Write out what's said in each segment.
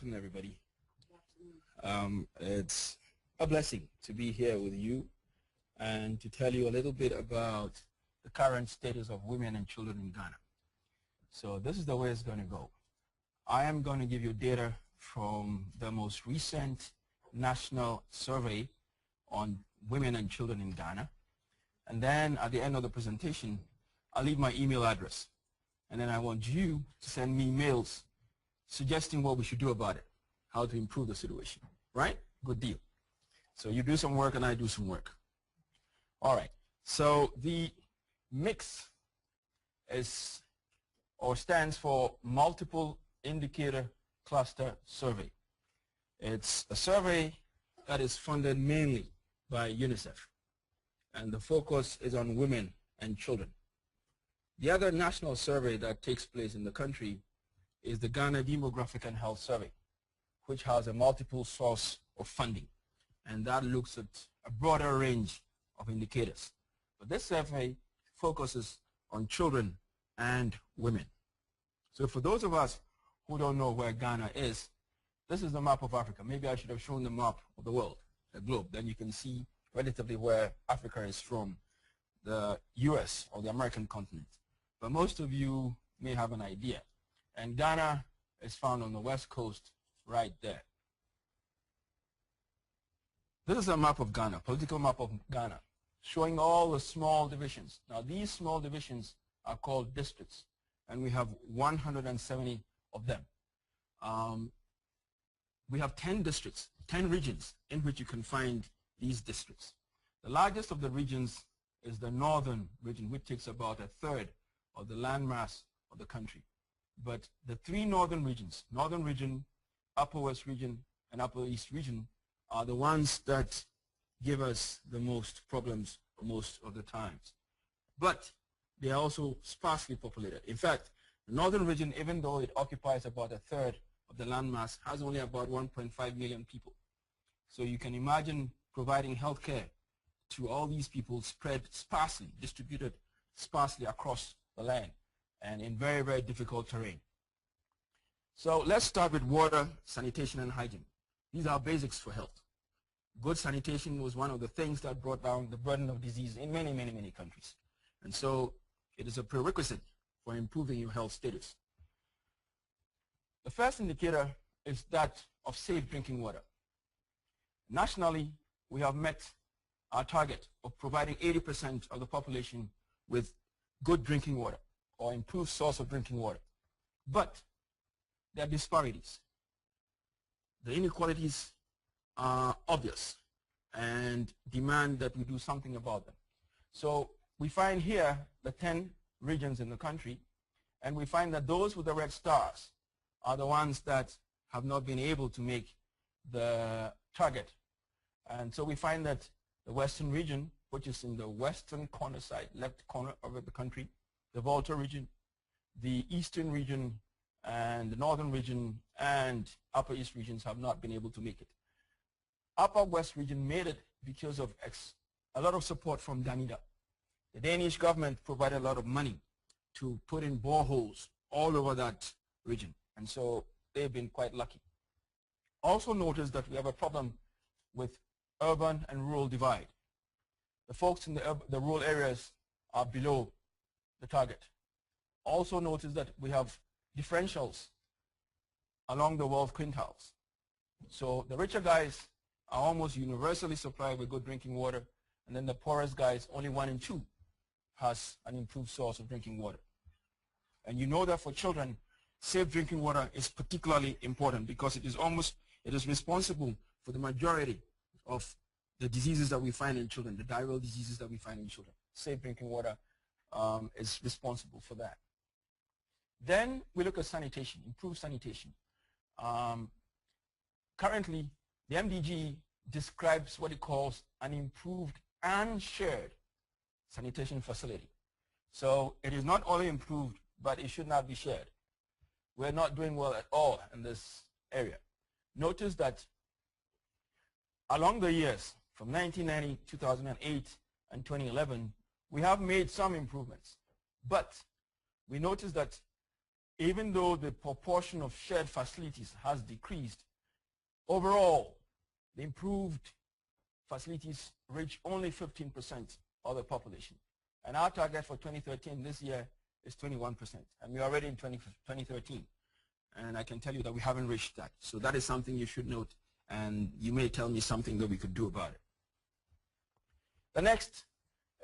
afternoon, everybody. It's a blessing to be here with you and to tell you a little bit about the current status of women and children in Ghana. So this is the way it's going to go. I am going to give you data from the most recent national survey on women and children in Ghana. And then at the end of the presentation, I'll leave my email address. And then I want you to send me mails suggesting what we should do about it, how to improve the situation. Right? Good deal. So you do some work and I do some work. All right. So the mix is or stands for Multiple Indicator Cluster Survey. It's a survey that is funded mainly by UNICEF, and the focus is on women and children. The other national survey that takes place in the country is the Ghana Demographic and Health Survey, which has a multiple source of funding, and that looks at a broader range of indicators. But this survey focuses on children and women. So for those of us who don't know where Ghana is, this is the map of Africa. Maybe I should have shown the map of the world, the globe. Then you can see relatively where Africa is from the US or the American continent. But most of you may have an idea. And Ghana is found on the west coast right there. This is a map of Ghana, political map of Ghana, showing all the small divisions. Now these small divisions are called districts, and we have 170 of them. We have 10 districts, 10 regions in which you can find these districts. The largest of the regions is the northern region, which takes about a third of the landmass of the country. But the three northern regions, northern region, upper west region, and upper east region, are the ones that give us the most problems most of the times. But they are also sparsely populated. In fact, the northern region, even though it occupies about a third of the landmass, has only about 1.5 million people. So you can imagine providing health care to all these people spread sparsely, distributed sparsely across the land and in very, very difficult terrain. So let's start with water, sanitation, and hygiene. These are basics for health. Good sanitation was one of the things that brought down the burden of disease in many, many, many countries. And so it is a prerequisite for improving your health status. The first indicator is that of safe drinking water. Nationally, we have met our target of providing 80% of the population with good drinking water or improved source of drinking water. But there are disparities. The inequalities are obvious and demand that we do something about them. So we find here the 10 regions in the country, and we find that those with the red stars are the ones that have not been able to make the target. And so we find that the western region, which is in the western corner side, left corner of the country, the Volta region, the eastern region, and the northern region, and upper east regions have not been able to make it. Upper west region made it because of a lot of support from Danida. The Danish government provided a lot of money to put in boreholes all over that region, and so they've been quite lucky. Also notice that we have a problem with urban and rural divide. The folks in the rural areas are below the target. Also notice that we have differentials along the wealth quintiles. So the richer guys are almost universally supplied with good drinking water, and then the poorest guys, only 1 in 2 has an improved source of drinking water. And you know that for children, safe drinking water is particularly important because it is responsible for the majority of the diseases that we find in children, the diarrheal diseases that we find in children. Safe drinking water is responsible for that. Then we look at sanitation, improved sanitation. Currently, the MDG describes what it calls an improved and shared sanitation facility. So it is not only improved, but it should not be shared. We're not doing well at all in this area. Notice that along the years, from 1990, 2008, and 2011, we have made some improvements. But we notice that even though the proportion of shared facilities has decreased, overall, the improved facilities reach only 15% of the population. And our target for 2013 this year is 21%. And we're already in 2013. And I can tell you that we haven't reached that. So that is something you should note. And you may tell me something that we could do about it. The next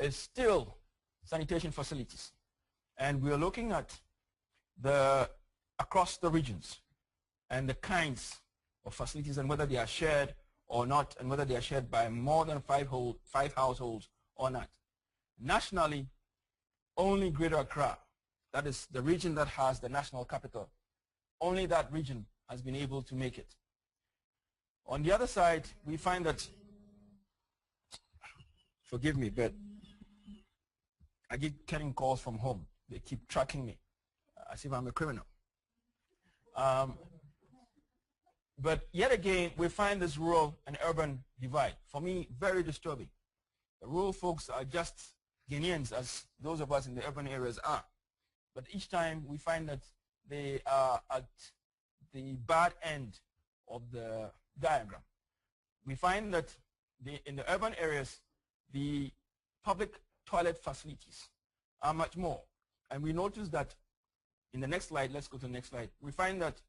is still sanitation facilities. And we're looking at across the regions and the kinds of facilities and whether they are shared or not, and whether they are shared by more than five households or not. Nationally, only Greater Accra, that is the region that has the national capital, only that region has been able to make it. On the other side, we find that, forgive me, but I keep getting calls from home. They keep tracking me as if I'm a criminal. But yet again, we find this rural and urban divide. For me, very disturbing. The rural folks are just Guineans as those of us in the urban areas are. But each time we find that they are at the bad end of the diagram. We find that in the urban areas, the public toilet facilities are much more. And we notice that in the next slide, let's go to the next slide, we find that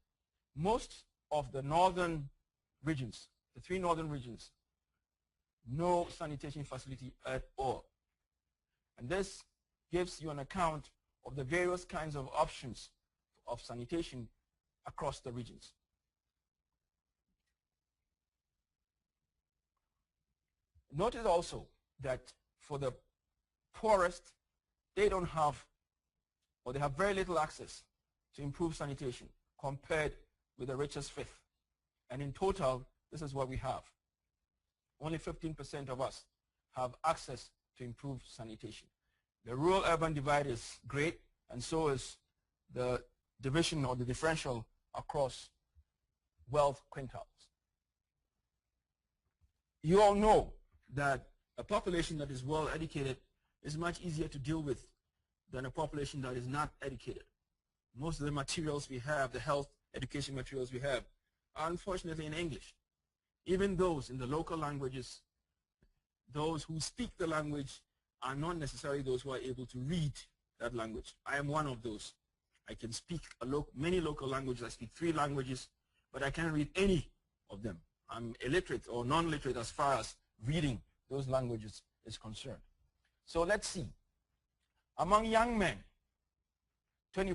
most of the northern regions, the three northern regions, no sanitation facility at all. And this gives you an account of the various kinds of options of sanitation across the regions. Notice also that for the poorest, they don't have, or they have very little access to improve sanitation compared with the richest fifth. And in total, this is what we have. Only 15% of us have access to improve sanitation. The rural-urban divide is great, and so is the division or the differential across wealth quintiles. You all know that a population that is well educated is much easier to deal with than a population that is not educated. Most of the materials we have, the health education materials we have, are unfortunately in English. Even those in the local languages, those who speak the language are not necessarily those who are able to read that language. I am one of those. I can speak many local languages. I speak 3 languages, but I can't read any of them. I'm illiterate or non-literate as far as reading those languages is concerned. So let's see. Among young men, 15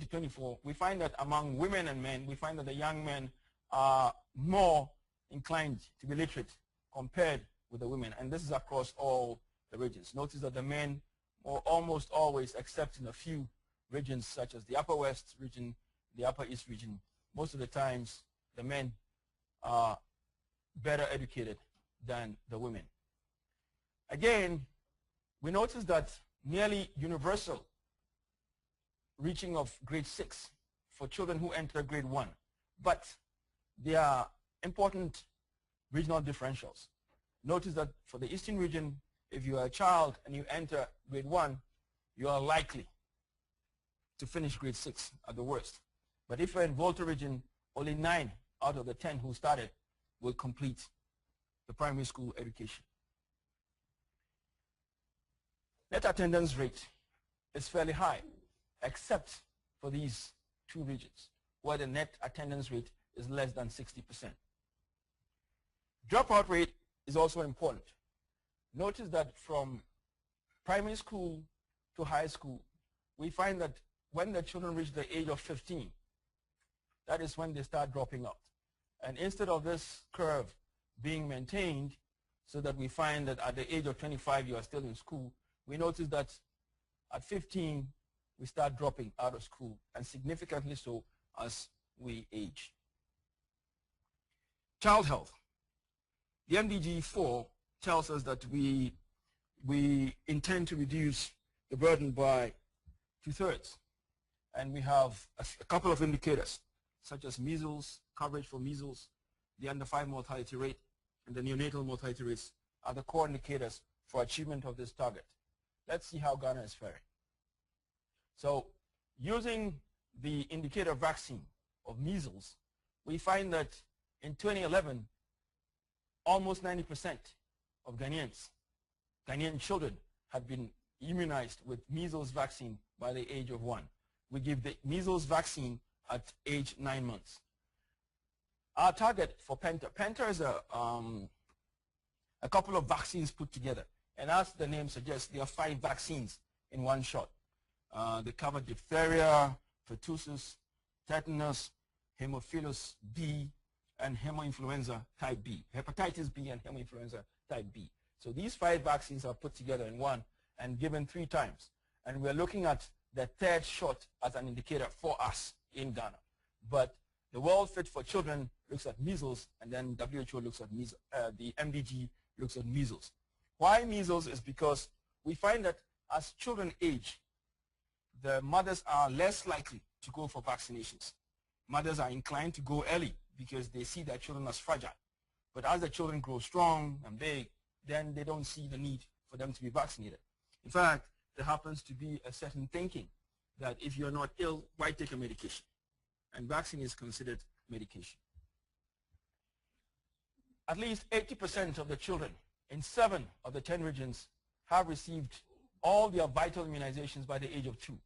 to 24, we find that among women and men, we find that the young men are more inclined to be literate compared with the women. And this is across all the regions. Notice that the men are almost always, except in a few regions such as the Upper West region, the Upper East region, most of the times the men are better educated than the women. Again, we notice that nearly universal reaching of grade 6 for children who enter grade 1. But there are important regional differentials. Notice that for the Eastern region, if you are a child and you enter grade 1, you are likely to finish grade 6 at the worst. But if you're in Volta region, only 9 out of the 10 who started will complete the primary school education. Net attendance rate is fairly high, except for these 2 regions, where the net attendance rate is less than 60%. Dropout rate is also important. Notice that from primary school to high school, we find that when the children reach the age of 15, that is when they start dropping out. And instead of this curve being maintained so that we find that at the age of 25 you are still in school, we notice that at 15 we start dropping out of school, and significantly so as we age. Child health. The MDG 4 tells us that we intend to reduce the burden by 2/3. And we have a couple of indicators, such as measles, coverage for measles, the under 5 mortality rate, and the neonatal mortality rates are the core indicators for achievement of this target. Let's see how Ghana is faring. So using the indicator vaccine of measles, we find that in 2011, almost 90% of Ghanaian children had been immunized with measles vaccine by the age of 1. We give the measles vaccine at age 9 months. Our target for Penta is a couple of vaccines put together. And as the name suggests, there are 5 vaccines in one shot. They cover diphtheria, pertussis, tetanus, Haemophilus B, and hemorrhaginfluenza type B, hepatitis B and hemorrhaginfluenza type B. So these 5 vaccines are put together in one and given 3 times. And we're looking at the 3rd shot as an indicator for us in Ghana. But the World Fit for Children looks at measles, and then WHO looks at measles, the MDG looks at measles. Why measles is because we find that as children age, the mothers are less likely to go for vaccinations. Mothers are inclined to go early because they see their children as fragile. But as the children grow strong and big, then they don't see the need for them to be vaccinated. In fact, there happens to be a certain thinking that if you're not ill, why take a medication? And vaccine is considered medication. At least 80% of the children in 7 of the 10 regions have received all their vital immunizations by the age of 2.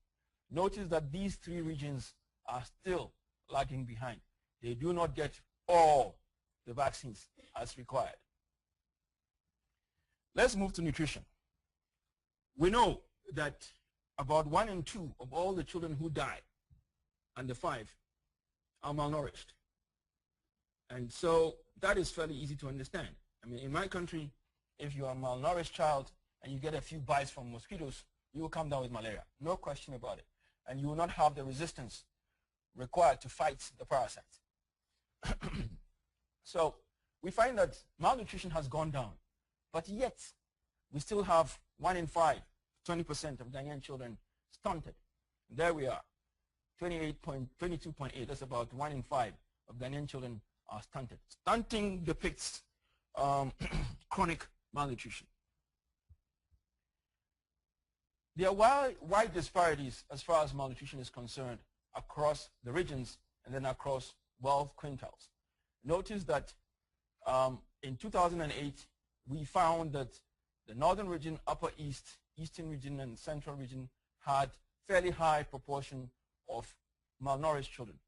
Notice that these 3 regions are still lagging behind. They do not get all the vaccines as required. Let's move to nutrition. We know that about 1 in 2 of all the children who die under 5 are malnourished. And so that is fairly easy to understand. I mean, in my country, if you are a malnourished child and you get a few bites from mosquitoes, you will come down with malaria. No question about it. And you will not have the resistance required to fight the parasite. So we find that malnutrition has gone down, but yet we still have 1 in 5, 20% of Ghanaian children stunted. There we are, 22.8, that's about 1 in 5 of Ghanaian children are stunted. Stunting depicts chronic malnutrition. There are wide disparities as far as malnutrition is concerned across the regions and then across wealth quintiles. Notice that in 2008, we found that the northern region, upper east, eastern region, and central region had fairly high proportion of malnourished children.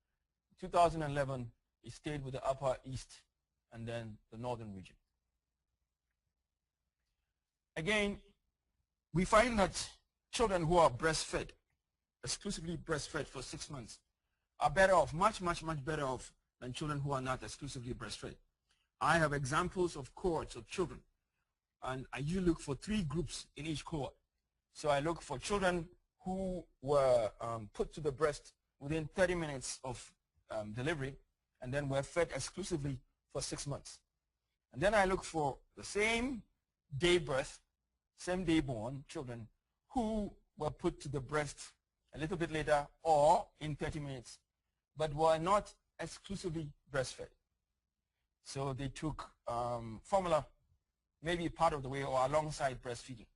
In 2011, it stayed with the upper east and then the northern region. Again, we find that children who are breastfed, exclusively breastfed for 6 months, are better off, much better off than children who are not exclusively breastfed. I have examples of cohorts of children, and I usually look for 3 groups in each cohort. So I look for children who were put to the breast within 30 minutes of delivery, and then were fed exclusively for 6 months. And then I look for the same day birth, same day born children who were put to the breast a little bit later or in 30 minutes, but were not exclusively breastfed. So they took formula maybe part of the way or alongside breastfeeding.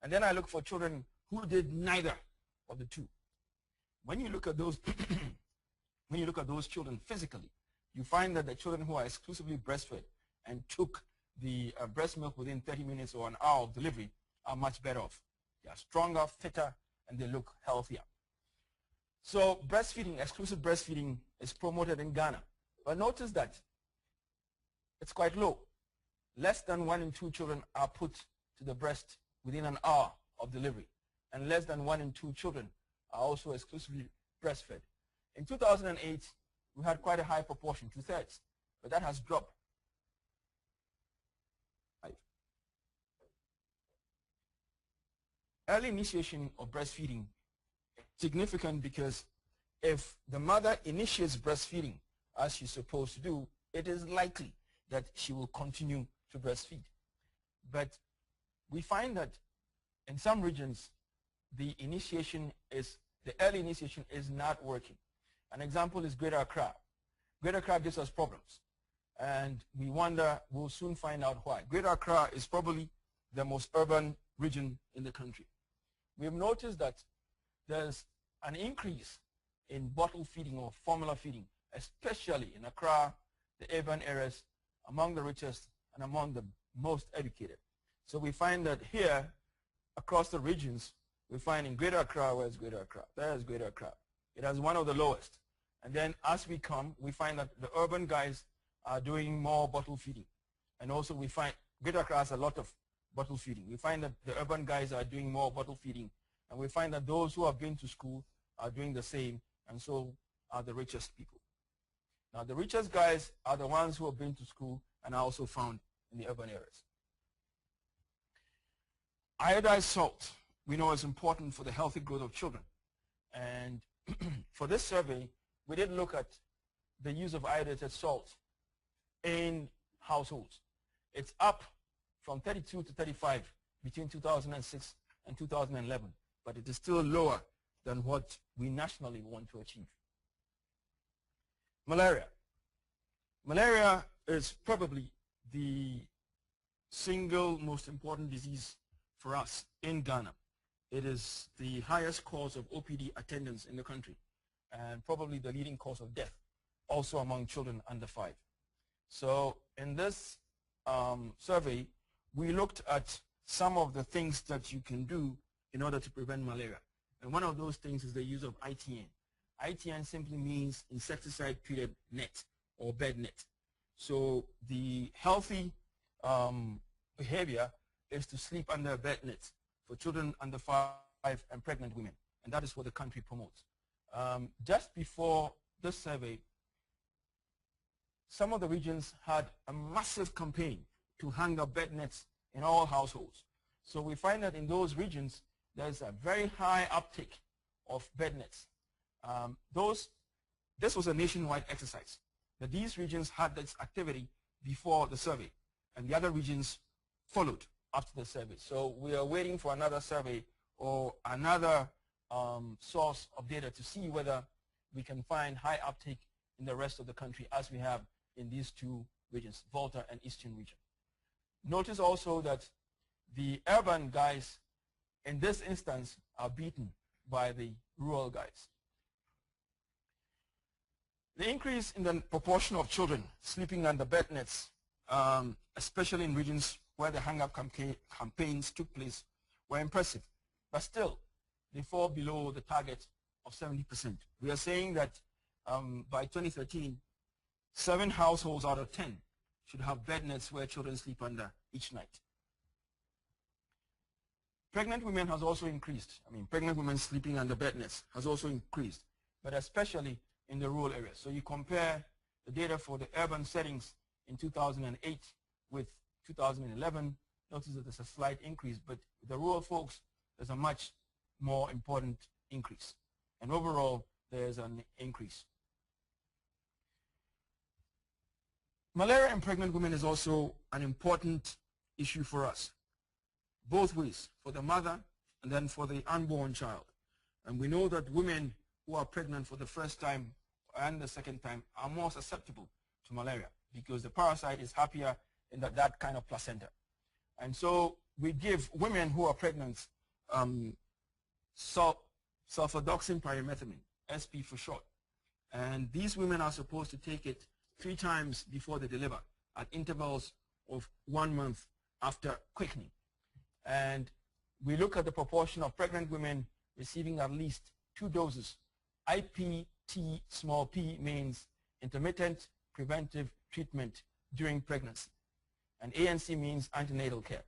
And then I look for children who did neither of the two. When you look at those when you look at those children physically, you find that the children who are exclusively breastfed and took the breast milk within 30 minutes or an hour of delivery are much better off. They are stronger, fitter, and they look healthier. So breastfeeding, exclusive breastfeeding, is promoted in Ghana. But notice that it's quite low. Less than 1 in 2 children are put to the breast within an hour of delivery. And less than 1 in 2 children are also exclusively breastfed. In 2008, we had quite a high proportion, 2/3, but that has dropped. Early initiation of breastfeeding is significant because if the mother initiates breastfeeding as she's supposed to do, it is likely that she will continue to breastfeed. But we find that in some regions, the early initiation is not working. An example is Greater Accra. Greater Accra gives us problems, and we wonder, we'll soon find out why. Greater Accra is probably the most urban region in the country. We've noticed that there's an increase in bottle feeding or formula feeding, especially in Accra, the urban areas, among the richest and among the most educated. So we find that here, across the regions, we find in Greater Accra, where's Greater Accra? There's Greater Accra. It has one of the lowest. And then as we come, we find that the urban guys are doing more bottle feeding. And also we find Greater Accra has a lot of bottle feeding. We find that the urban guys are doing more bottle feeding. And we find that those who have been to school are doing the same, and so are the richest people. Now the richest guys are the ones who have been to school and are also found in the urban areas. Iodized salt, we know, is important for the healthy growth of children. And for this survey, we did look at the use of iodized salt in households. It's up from 32 to 35 between 2006 and 2011, but it is still lower than what we nationally want to achieve. Malaria. Malaria is probably the single most important disease for us in Ghana. It is the highest cause of OPD attendance in the country and probably the leading cause of death, also among children under 5. So in this survey, we looked at some of the things that you can do in order to prevent malaria. And one of those things is the use of ITN. ITN simply means insecticide-treated net or bed net. So the healthy behavior is to sleep under a bed net for children under 5 and pregnant women. And that is what the country promotes. Just before this survey, some of the regions had a massive campaign to hang up bed nets in all households. So we find that in those regions, there's a very high uptake of bed nets. This was a nationwide exercise. That these regions had this activity before the survey, and the other regions followed after the survey. So we are waiting for another survey or another source of data to see whether we can find high uptake in the rest of the country as we have in these two regions, Volta and Eastern region. Notice also that the urban guys in this instance are beaten by the rural guys. The increase in the proportion of children sleeping under bed nets, especially in regions where the hang-up campaigns took place, were impressive. But still, they fall below the target of 70%. We are saying that by 2013, 7 households out of 10 should have bed nets where children sleep under each night. Pregnant women has also increased. Pregnant women sleeping under bed nets has also increased, but especially in the rural areas. So you compare the data for the urban settings in 2008 with 2011, notice that there's a slight increase, but the rural folks, there's a much more important increase. And overall, there's an increase. Malaria in pregnant women is also an important issue for us, both ways, for the mother and then for the unborn child. And we know that women who are pregnant for the first time and the second time are more susceptible to malaria because the parasite is happier in that kind of placenta. And so we give women who are pregnant sulfadoxine pyrimethamine, SP for short. And these women are supposed to take it 3 times before they deliver at intervals of 1 month after quickening. And we look at the proportion of pregnant women receiving at least 2 doses. IPT small p means intermittent preventive treatment during pregnancy. And ANC means antenatal care.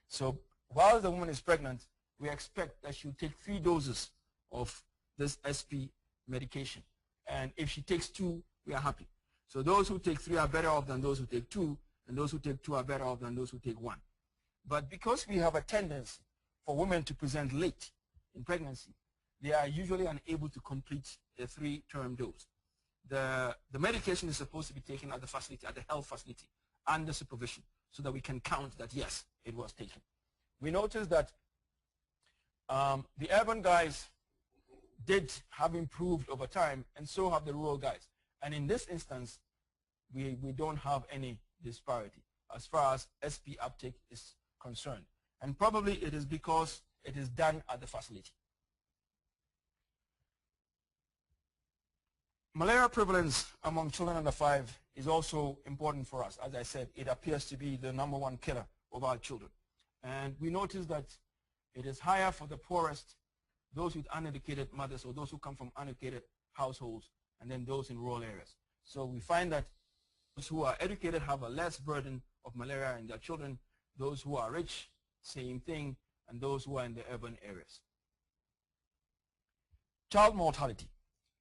So while the woman is pregnant, we expect that she'll take 3 doses of this SP medication. And if she takes 2, we are happy. So those who take 3 are better off than those who take 2, and those who take 2 are better off than those who take 1. But because we have a tendency for women to present late in pregnancy, they are usually unable to complete a 3-term dose. The medication is supposed to be taken at the facility, at the health facility, under supervision, so that we can count that, yes, it was taken. We noticed that the urban guys did have improved over time, and so have the rural guys. And in this instance, we don't have any disparity as far as SP uptake is concerned. And probably it is because it is done at the facility. Malaria prevalence among children under 5 is also important for us. As I said, it appears to be the #1 killer of our children. And we notice that it is higher for the poorest, those with uneducated mothers, or those who come from uneducated households, and then those in rural areas. So we find that those who are educated have a less burden of malaria in their children. Those who are rich, same thing, and those who are in the urban areas. Child mortality.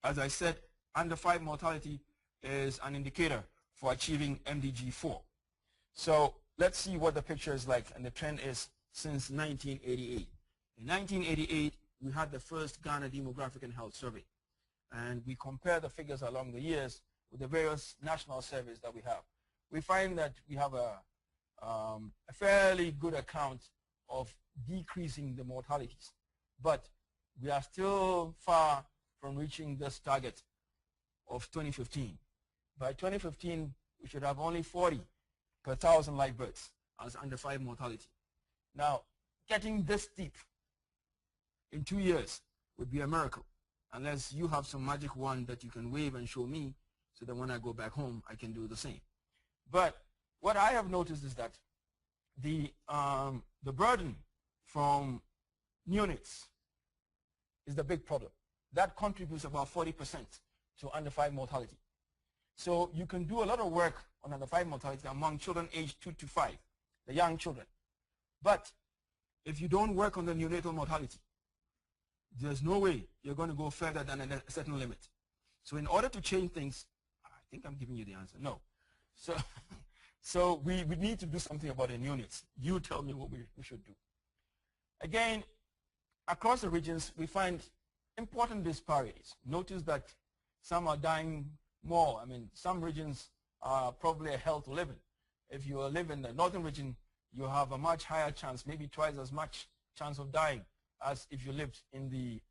As I said, under 5 mortality is an indicator for achieving MDG 4. So let's see what the picture is like, and the trend is since 1988. In 1988, we had the first Ghana Demographic and Health Survey, and we compare the figures along the years with the various national surveys that we have. We find that we have a fairly good account of decreasing the mortalities, but we are still far from reaching this target of 2015. By 2015, we should have only 40 per 1,000 live births as under 5 mortality. Now, getting this steep in 2 years would be a miracle, unless you have some magic wand that you can wave and show me, so that when I go back home, I can do the same. But what I have noticed is that the burden from neonates is the big problem. That contributes about 40% to under 5 mortality. So you can do a lot of work on under 5 mortality among children aged 2 to 5, the young children. But if you don't work on the neonatal mortality, there's no way you're going to go further than a certain limit. So in order to change things, I think I'm giving you the answer. No. So we need to do something about the neonates. You tell me what we should do. Again, across the regions, we find important disparities. Notice that some are dying more. I mean, some regions are probably a hell to live in. If you live in the northern region, you have a much higher chance, maybe twice as much chance of dying as if you lived in the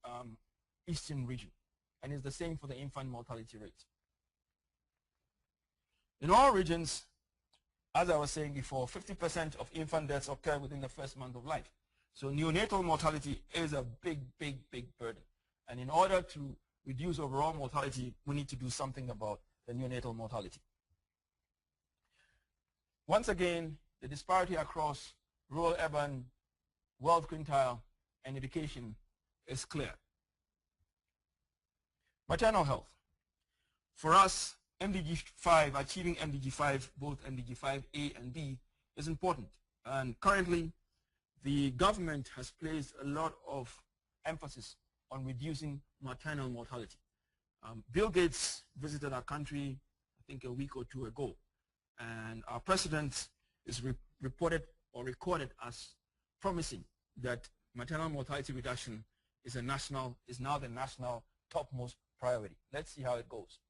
eastern region. And it's the same for the infant mortality rate. In all regions, as I was saying before, 50% of infant deaths occur within the first month of life. So neonatal mortality is a big, big, big burden. And in order to reduce overall mortality, we need to do something about the neonatal mortality. Once again, the disparity across rural, urban, wealth quintile, and education is clear. Maternal health. For us, MDG 5, achieving MDG 5, both MDG 5A and B, is important. And currently, the government has placed a lot of emphasis on reducing maternal mortality. Bill Gates visited our country, I think a week or 2 ago, and our president is reported or recorded as promising that maternal mortality reduction is now the national topmost priority. Let's see how it goes.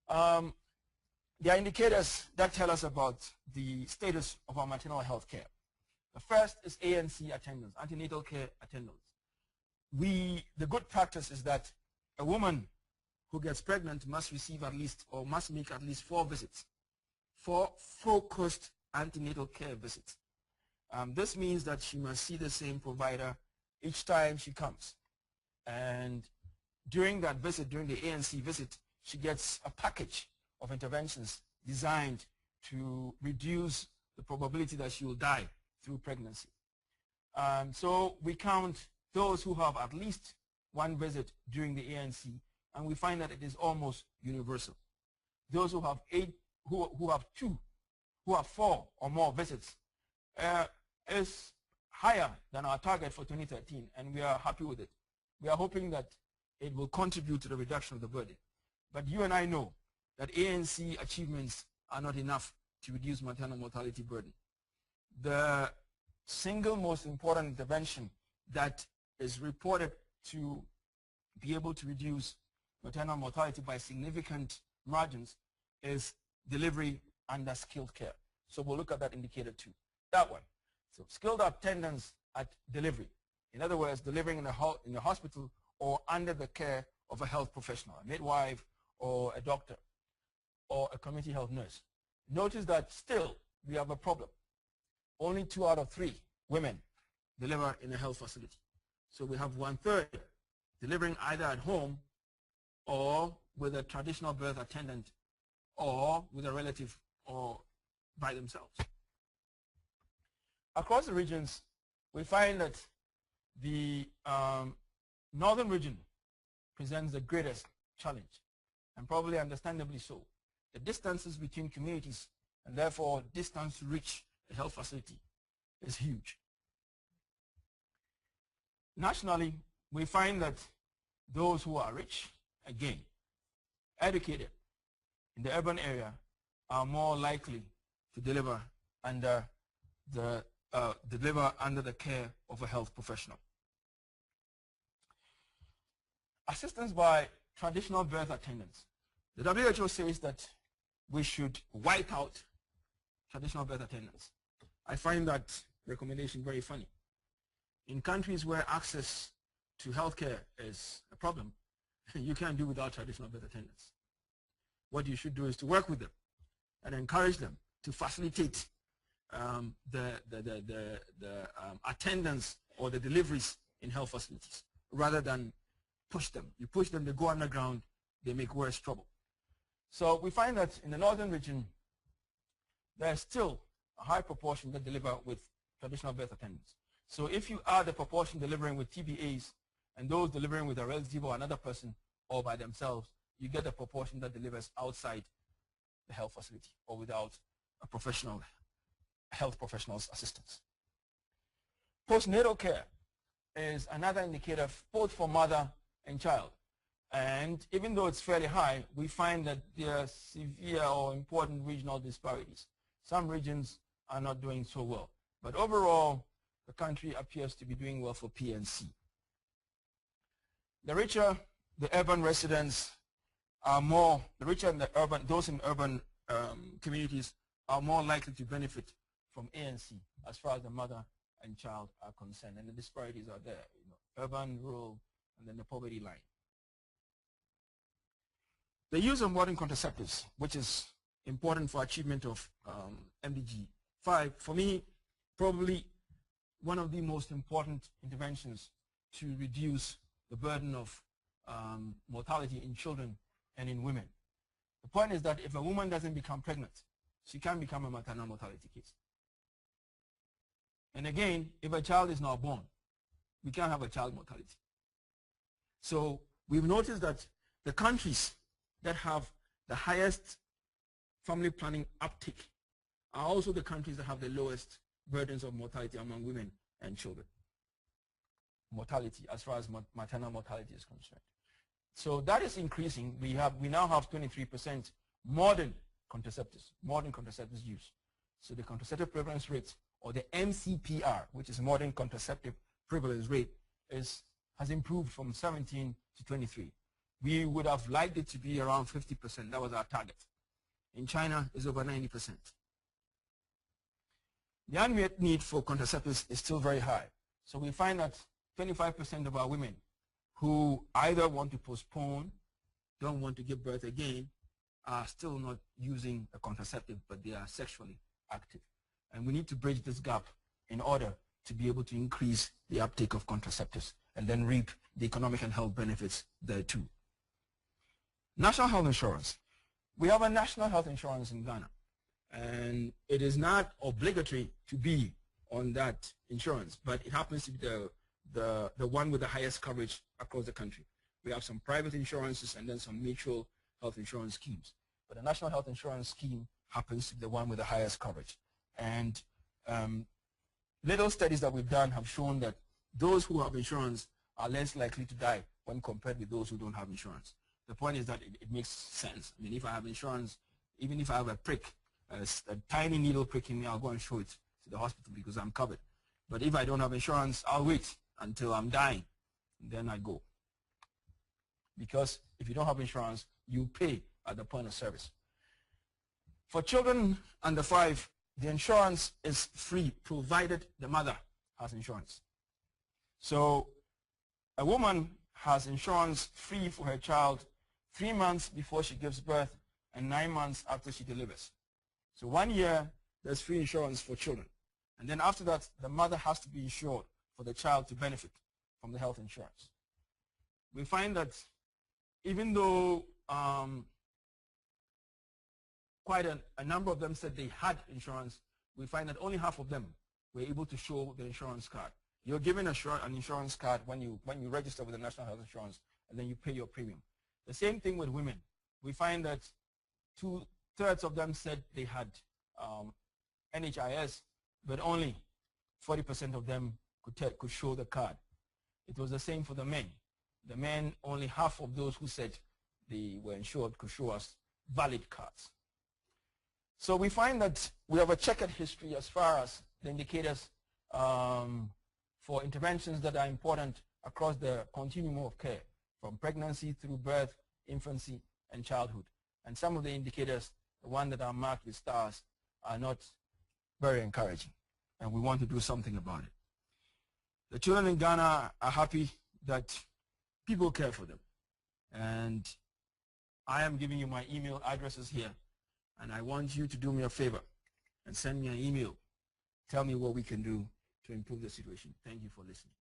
There are indicators that tell us about the status of our maternal health care. The first is ANC attendance, antenatal care attendance. The good practice is that a woman who gets pregnant must receive at least, or must make at least 4 visits, 4 focused antenatal care visits. This means that she must see the same provider each time she comes. And during that visit, during the ANC visit, she gets a package of interventions designed to reduce the probability that she will die through pregnancy. So we count those who have at least 1 visit during the ANC, and we find that it is almost universal. Those who have 8, who have 2, who have 4 or more visits is higher than our target for 2013, and we are happy with it. We are hoping that it will contribute to the reduction of the burden. But you and I know that ANC achievements are not enough to reduce maternal mortality burden. The single most important intervention that is reported to be able to reduce maternal mortality by significant margins is delivery under skilled care. So we'll look at that indicator too. That one. So skilled attendance at delivery. In other words, delivering in a hospital or under the care of a health professional, a midwife or a doctor or a community health nurse. Notice that still we have a problem. Only 2 out of 3 women deliver in a health facility. So we have 1/3 delivering either at home or with a traditional birth attendant or with a relative or by themselves. Across the regions, we find that the northern region presents the greatest challenge, and probably understandably so. The distances between communities and therefore distance to reach a health facility is huge. Nationally, we find that those who are rich, again, educated in the urban area are more likely to deliver under the care of a health professional. Assistance by traditional birth attendants. The WHO says that we should wipe out traditional birth attendants. I find that recommendation very funny. In countries where access to healthcare is a problem, you can't do without traditional birth attendants. What you should do is to work with them and encourage them to facilitate the attendance or the deliveries in health facilities rather than push them. You push them, they go underground, they make worse trouble. So we find that in the northern region, there's still a high proportion that deliver with traditional birth attendants. So if you add the proportion delivering with TBAs and those delivering with a relative or another person or by themselves, you get a proportion that delivers outside the health facility or without a professional health professional's assistance. Postnatal care is another indicator both for mother and child. And even though it's fairly high, we find that there are severe or important regional disparities. Some regions are not doing so well. But overall, the country appears to be doing well for PNC. The richer the urban residents are more, the richer in the urban, those in urban communities are more likely to benefit from ANC as far as the mother and child are concerned. And the disparities are there, urban, rural, and then the poverty line. The use of modern contraceptives, which is important for achievement of MDG 5, for me, probably one of the most important interventions to reduce the burden of mortality in children and in women. The point is that if a woman doesn't become pregnant, she can become a maternal mortality case. And again, if a child is not born, we can't have a child mortality. So we've noticed that the countries that have the highest family planning uptake are also the countries that have the lowest burdens of mortality among women and children. Mortality as far as maternal mortality is concerned. So that is increasing. We now have 23% modern contraceptives use. So the contraceptive prevalence rate, or the MCPR, which is modern contraceptive prevalence rate, has improved from 17 to 23. We would have liked it to be around 50%. That was our target. In China, it's over 90%. The unmet need for contraceptives is still very high. So we find that 25% of our women who either want to postpone, don't want to give birth again, are still not using a contraceptive, but they are sexually active. And we need to bridge this gap in order to be able to increase the uptake of contraceptives and then reap the economic and health benefits there too. National health insurance. We have a national health insurance in Ghana, and it is not obligatory to be on that insurance, but it happens to be the one with the highest coverage across the country. We have some private insurances and then some mutual health insurance schemes. But the national health insurance scheme happens to be the one with the highest coverage. And little studies that we've done have shown that those who have insurance are less likely to die when compared with those who don't have insurance. The point is that it makes sense. I mean, if I have insurance, even if I have a prick, a tiny needle prick in me, I'll go and show it to the hospital because I'm covered. But if I don't have insurance, I'll wait until I'm dying, and then I go. Because if you don't have insurance, you pay at the point of service. For children under 5, the insurance is free, provided the mother has insurance. So a woman has insurance free for her child 3 months before she gives birth and 9 months after she delivers. So 1 year, there's free insurance for children. And then after that, the mother has to be insured for the child to benefit from the health insurance. We find that even though quite a number of them said they had insurance, we find that only half of them were able to show the insurance card. You're given an insurance card when you register with the National Health Insurance, and then you pay your premium. The same thing with women. We find that 2/3 of them said they had NHIS, but only 40% of them could show the card. It was the same for the men. The men, only half of those who said they were insured could show us valid cards. So we find that we have a checkered history as far as the indicators for interventions that are important across the continuum of care, from pregnancy through birth, infancy, and childhood. And some of the indicators, the ones that are marked with stars, are not very encouraging, and we want to do something about it. The children in Ghana are happy that people care for them, and I am giving you my email addresses here, and I want you to do me a favor and send me an email. Tell me what we can do to improve the situation. Thank you for listening.